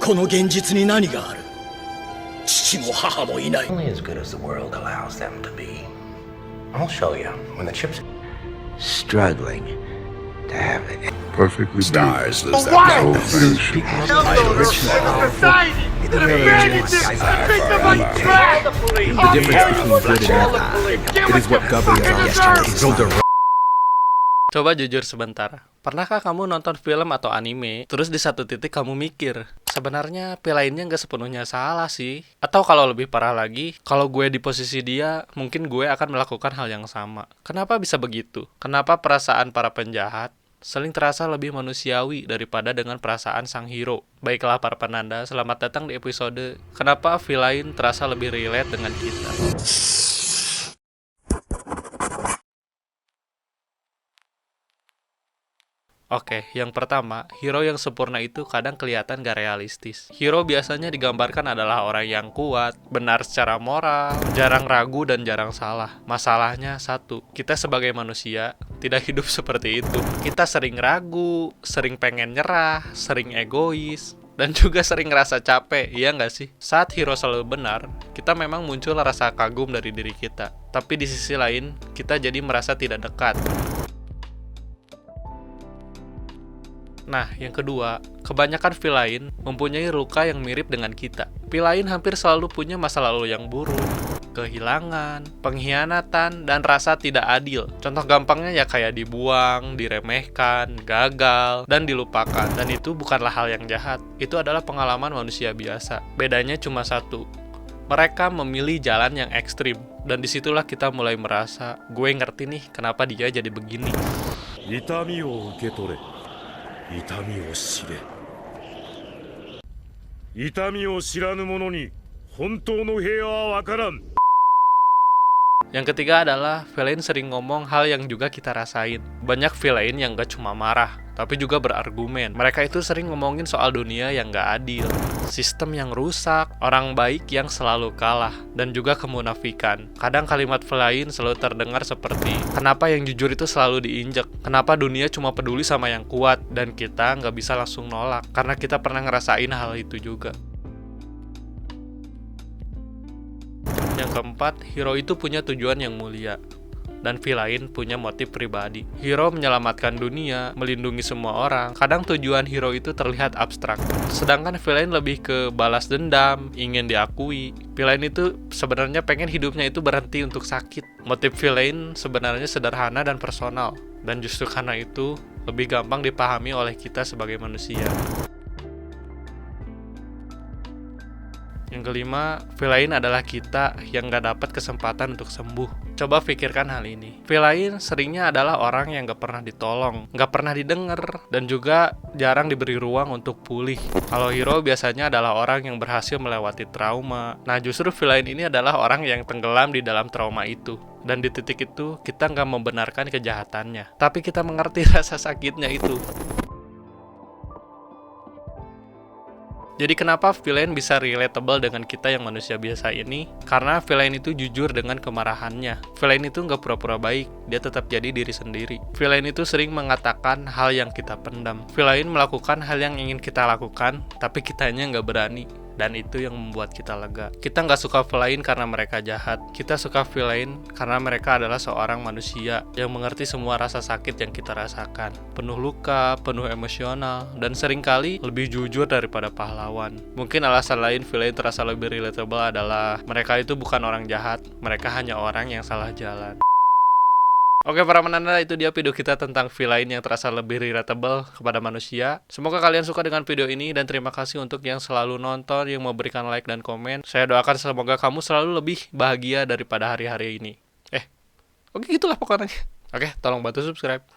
この現実に何がある。父も母もいない。 Only as good as the world allows them to be. I'll show you when the chips struggling to have it. Perfectly Stars lose their no brightness. fish. The difference between good and evil, it is what governs our Coba jujur sebentar, pernahkah kamu nonton film atau anime, terus di satu titik kamu mikir, sebenarnya villainnya nggak sepenuhnya salah sih? Atau kalau lebih parah lagi, kalau gue di posisi dia, mungkin gue akan melakukan hal yang sama. Kenapa bisa begitu? Kenapa perasaan para penjahat sering terasa lebih manusiawi daripada dengan perasaan sang hero? Baiklah para penanda, selamat datang di episode Kenapa Villain terasa lebih relate dengan kita. Oke, yang pertama, hero yang sempurna itu kadang kelihatan gak realistis. Hero biasanya digambarkan adalah orang yang kuat, benar secara moral, jarang ragu dan jarang salah. Masalahnya satu, kita sebagai manusia tidak hidup seperti itu. Kita sering ragu, sering pengen nyerah, sering egois, dan juga sering ngerasa capek, iya nggak sih? Saat hero selalu benar, kita memang muncul rasa kagum dari diri kita. Tapi di sisi lain, kita jadi merasa tidak dekat. Nah, yang kedua, kebanyakan villain mempunyai luka yang mirip dengan kita. Villain hampir selalu punya masa lalu yang buruk, kehilangan, pengkhianatan, dan rasa tidak adil. Contoh gampangnya ya kayak dibuang, diremehkan, gagal, dan dilupakan. Dan itu bukanlah hal yang jahat, itu adalah pengalaman manusia biasa. Bedanya cuma satu, mereka memilih jalan yang ekstrim. Dan disitulah kita mulai merasa, gue ngerti nih kenapa dia jadi begini. 痛みを受け取れ、痛みを知れ。痛みを知らぬ者に本当の平和は分からん。 Yang ketiga adalah villain sering ngomong hal yang juga kita rasain. Banyak villain yang gak cuma marah, tapi juga berargumen. Mereka itu sering ngomongin soal dunia yang gak adil, sistem yang rusak, orang baik yang selalu kalah, dan juga kemunafikan. Kadang kalimat villain selalu terdengar seperti, kenapa yang jujur itu selalu diinjek? Kenapa dunia cuma peduli sama yang kuat, dan kita gak bisa langsung nolak? Karena kita pernah ngerasain hal itu juga. Yang keempat, hero itu punya tujuan yang mulia, dan villain punya motif pribadi. Hero menyelamatkan dunia, melindungi semua orang. Kadang tujuan hero itu terlihat abstrak, sedangkan villain lebih ke balas dendam, ingin diakui. Villain itu sebenarnya pengen hidupnya itu berhenti untuk sakit. Motif villain sebenarnya sederhana dan personal, dan justru karena itu lebih gampang dipahami oleh kita sebagai manusia. Yang kelima, villain adalah kita yang gak dapat kesempatan untuk sembuh. Coba pikirkan hal ini. Villain seringnya adalah orang yang gak pernah ditolong, gak pernah didengar, dan juga jarang diberi ruang untuk pulih. Kalau hero biasanya adalah orang yang berhasil melewati trauma. Nah, justru villain ini adalah orang yang tenggelam di dalam trauma itu. Dan di titik itu, kita gak membenarkan kejahatannya, tapi kita mengerti rasa sakitnya itu. Jadi kenapa villain bisa relatable dengan kita yang manusia biasa ini? Karena villain itu jujur dengan kemarahannya. Villain itu nggak pura-pura baik, dia tetap jadi diri sendiri. Villain itu sering mengatakan hal yang kita pendam. Villain melakukan hal yang ingin kita lakukan, tapi kitanya nggak berani. Dan itu yang membuat kita lega. Kita nggak suka villain karena mereka jahat. Kita suka villain karena mereka adalah seorang manusia yang mengerti semua rasa sakit yang kita rasakan. Penuh luka, penuh emosional, dan seringkali lebih jujur daripada pahlawan. Mungkin alasan lain villain terasa lebih relatable adalah mereka itu bukan orang jahat, mereka hanya orang yang salah jalan. Oke para penanda, itu dia video kita tentang villain yang terasa lebih relatable kepada manusia. Semoga kalian suka dengan video ini, dan terima kasih untuk yang selalu nonton, yang memberikan like dan komen. Saya doakan semoga kamu selalu lebih bahagia daripada hari-hari ini. Oke gitulah pokoknya. Oke, tolong bantu subscribe.